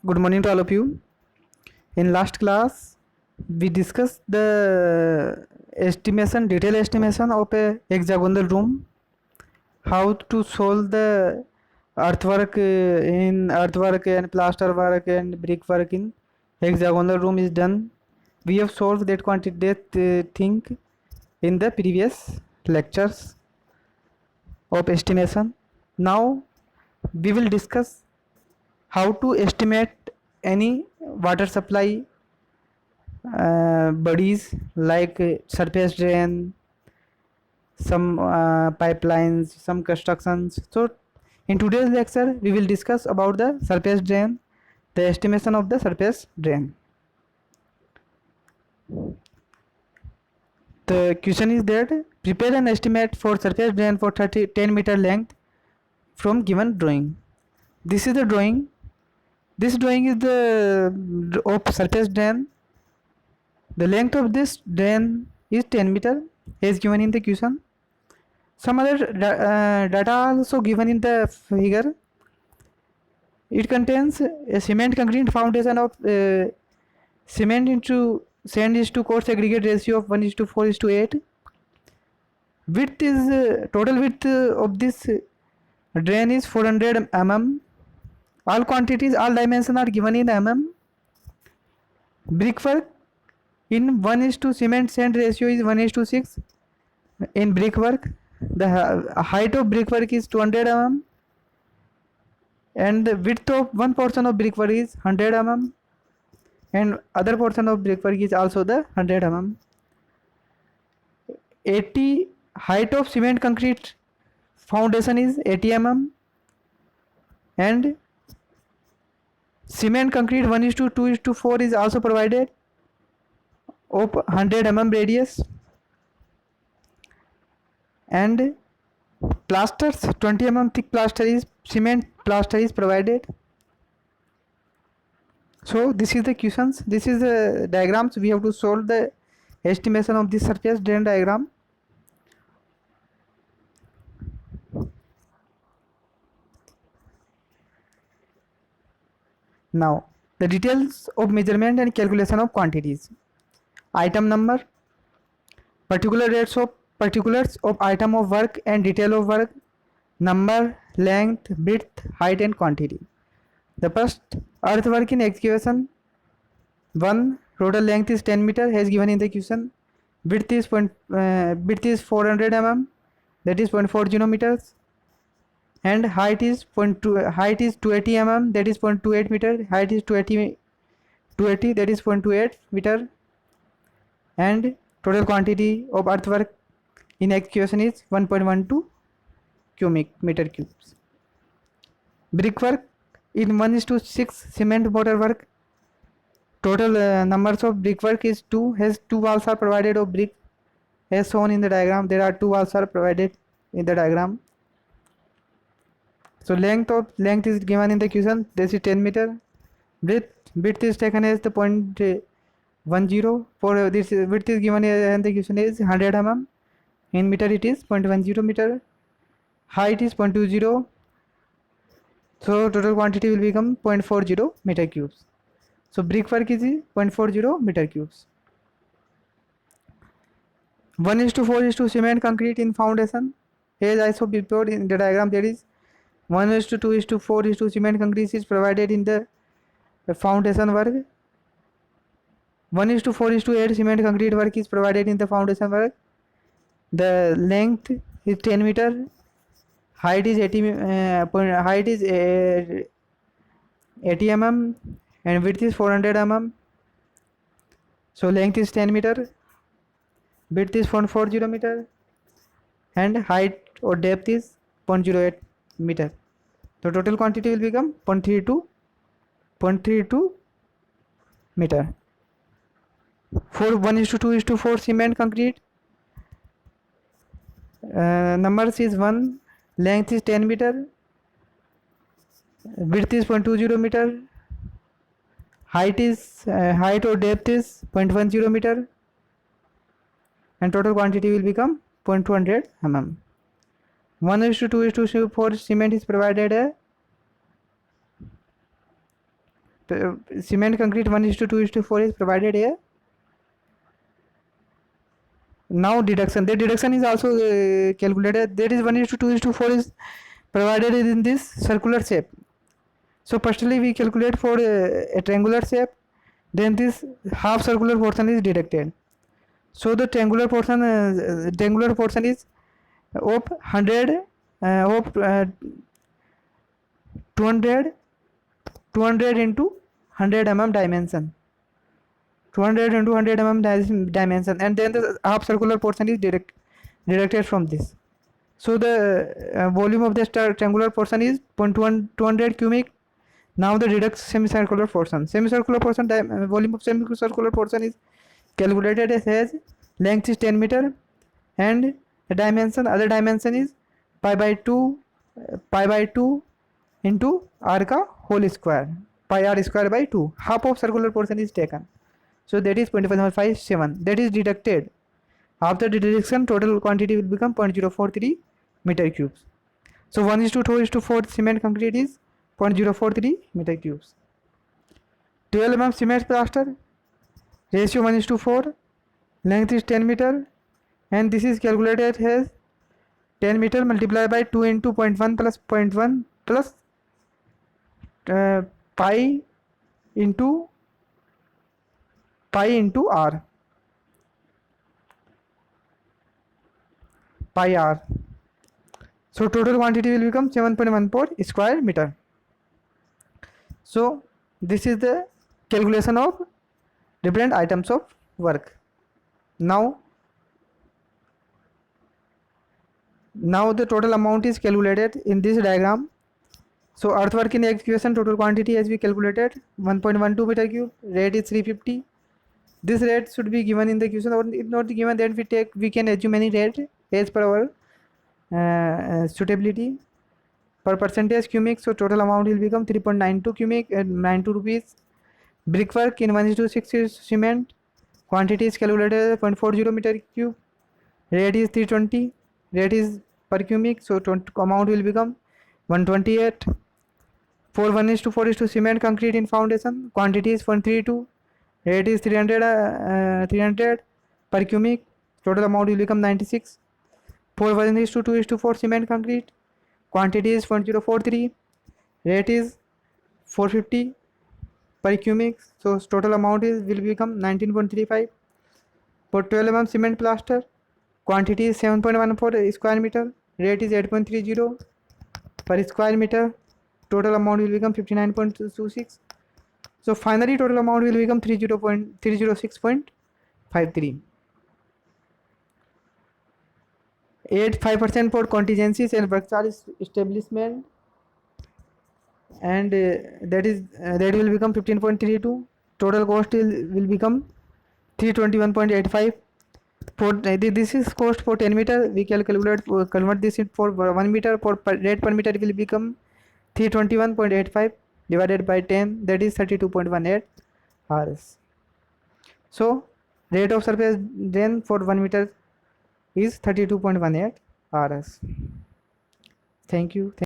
Good morning to all of you. In last class, we discussed the detailed estimation of a hexagonal room, how to solve the earthwork and plaster work and brickwork in hexagonal room is done. We have solved that thing in the previous lectures of estimation. Now we will discuss how to estimate any water supply bodies like surface drain, some pipelines, some constructions. So in today's lecture we will discuss about the surface drain, the estimation of the surface drain. The question is that prepare an estimate for surface drain for 10-meter length from given drawing. This is the drawing. This drawing is the of surface drain. The length of this drain is 10 meter as given in the question. Some other data also given in the figure. It contains a cement concrete foundation of cement into sand is to coarse aggregate ratio of 1:4:8. Width is total width of this drain is 400 mm. All quantities, all dimensions are given in mm. Brickwork in 1:to cement sand ratio is 1:6. In brickwork, the height of brickwork is 200 mm and the width of one portion of brickwork is 100 mm and other portion of brickwork is also the 100 mm. 80 height of cement concrete foundation is 80 mm and cement concrete 1:2:4 is also provided of 100 mm radius and plasters 20 mm thick plaster is cement plaster is provided. So this is the questions, this is the diagrams. We have to solve the estimation of this surface drain diagram. Now the details of measurement and calculation of quantities. Item number, particulars of item of work and detail of work, number, length, width, height and quantity. The first, earthwork in excavation 1, total length is 10 meter as given in the question. Width is 400 mm, that is 0.40 meters, and height is 280 mm, that is 0.28 meter. Height is 280, that is 0.28 meter, and total quantity of earthwork in excavation is 1.12 cubic meter cubes. Brickwork in 1:6 cement mortar work. Total numbers of brickwork is 2, has 2 walls are provided of brick as shown in the diagram. There are 2 walls are provided in the diagram. So length is given in the question, this is 10 meter. Width is taken as the 0.10. For this width is given in the question is 100 mm. In meter it is 0.10 meter. Height is 0.20. So total quantity will become 0.40 meter cubes. So brickwork is 0.40 meter cubes. 1:4 cement concrete in foundation. As I saw before in the diagram, there is 1:2:4 cement concrete is provided in the foundation work. 1:4:8 cement concrete work is provided in the foundation work. The length is 10 meter. Height is 80 mm and width is 400 mm. So length is 10 meter, width is 0.40 meter, and height or depth is 0.08 meter. The total quantity will become 0.32 meter. For 1:2:4 cement concrete, numbers is 1, length is 10 meter, width is 0.20 meter, height or depth is 0.10 meter, and total quantity will become 0.200 mm. 1:2:4 cement is provided cement concrete 1:2:4 is provided here. Now deduction, the deduction is also calculated. That is 1:2:4 is provided in this circular shape. So firstly we calculate for a triangular shape, then this half circular portion is deducted. So the triangular portion is of 100 of 200 into 100 mm dimension, 200 into 100 mm dimension, and then the half circular portion is deducted from this. So the volume of the triangular portion is 200 cubic. Now the deduct semicircular portion. Volume of semicircular portion is calculated as length is 10 meter and the dimension, other dimension is pi by 2 into r ka whole square, pi r square by 2. Half of circular portion is taken, so that is 0.557, that is deducted. After the deduction, total quantity will become 0.043 meter cubes. So 1:4 cement concrete is 0.043 meter cubes. 12 mm cement plaster, ratio 1:4, length is 10 meter, and this is calculated as 10 meter multiplied by 2 into 0.1 plus 0.1 plus pi into r, pi r. So total quantity will become 7.14 square meter. So this is the calculation of different items of work. Now the total amount is calculated in this diagram. So earthwork in execution, total quantity as we calculated 1.12 meter cube, rate is 350. This rate should be given in the question, or if not given, then we can assume any rate as per our suitability. Per percentage cubic, so total amount will become 3.92 cubic at 92 rupees. Brickwork in 1:6 cement, quantity is calculated 0.40 meter cube, rate is 320, rate is per cubic, so amount will become 128. For 1:4 cement concrete in foundation, quantity is 0.32, rate is 300 per cubic, total amount will become 96. For 1:2:4 cement concrete, quantity is 0.043, rate is 450 per cubic, so total amount will become 19.35. For 12 mm cement plaster, quantity is 7.14 square meter, rate is 8.30 per square meter, total amount will become 59.26. So finally total amount will become 306.53. 5% for contingencies and work charge establishment, and that will become 15.32. Total cost will become 321.85. For this is cost for 10 meter. We can convert this for 1 meter. For rate per meter will become 321.85 divided by 10, that is 32.18 Rs. So rate of surface drain for 1 meter is 32.18 Rs. Thank you.